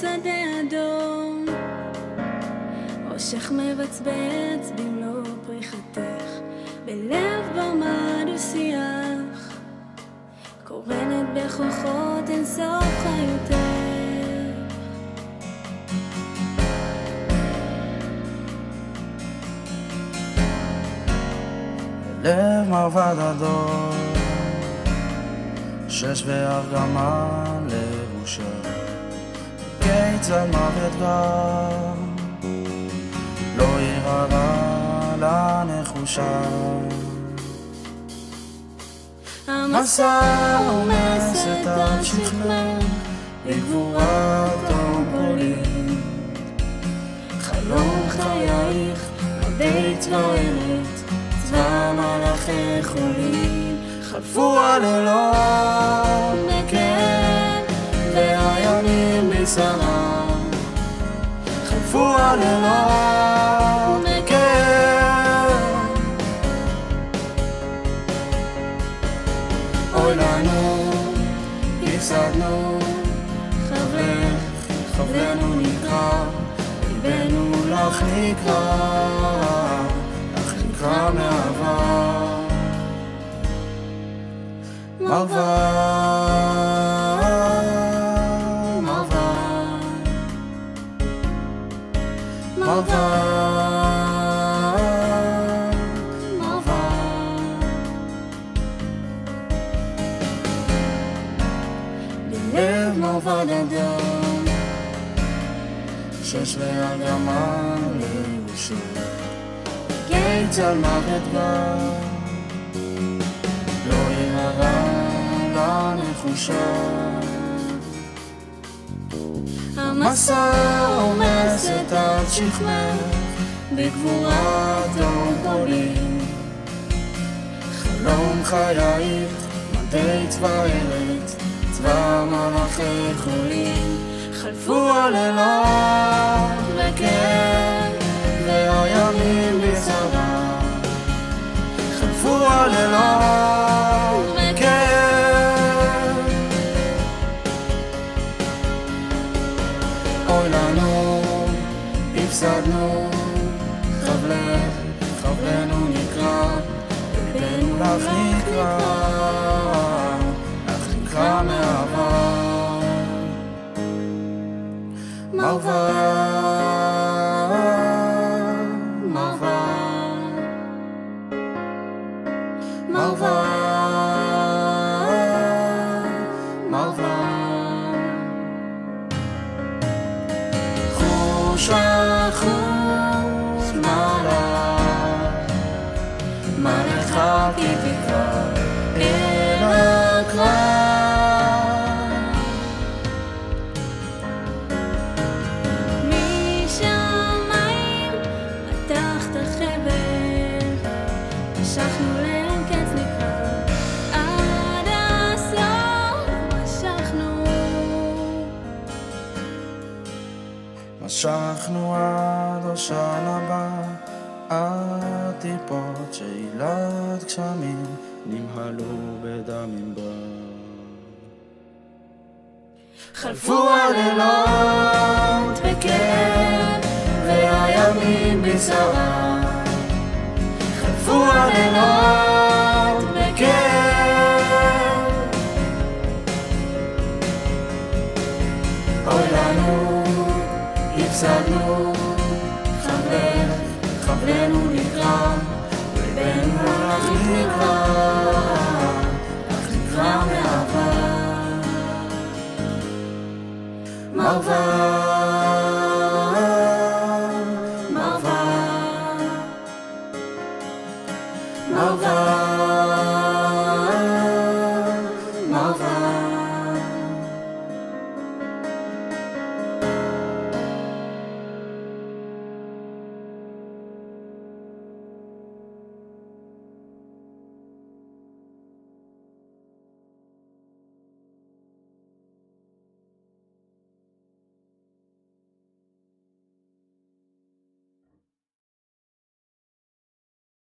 שדה אדום, ראשך מבצבץ במלוא פריחתך, בלב במד ושיח, קורנת בכוחות אין סוף חיותך. לב מרבד אדום, שש וארגמן לבושה, כיצד מוות גם לא יראה לנחושה. המסע עומסת על שכמך בגבורת טרומפולין, חלום חייך מדי צבארת, צבא מלאכי חולין. חלפו הלילות בכאב והימים בסערה, חלפו הלילות בכאב. אוי לנו הפסדנו, חברנו נקרא, ליבנו לך נקרא, לך נקרא מעבר. מעבר, מעבר, מעבר, מעבר. בלב מרבד אדום, שש וארגמן לבושה, כיצד מוות גם לא יראה לנחושה. המסע עומסת על שכמך בגבורת טרומפולין, חלום חייך מדי צבארת, צבא מלאכי חולין. חלפו הלילות בכאב והימים בסערה, חלפו הלילות בכאב. אוי לנו הפסדנו, חברנו נקרא, ליבנו לך נקרא, לך נקרא מעבר. מעבר, מעבר, מעבר, מעבר. חוש החוש מלך כי תקרא אל הקרב, משכנו לאין קץ נקרא, עד הסוף משכנו עד הושענא הבא, עד טיפות שאילת גשמים נמהלו בדמים בה. חלפו הלילות בכאב והימים בסערה, חלפו הלילות בכאב. אוי לנו הפסדנו, חברנו נקרא, ליבנו לך נקרא, לך נקרא מעבר. מעבר,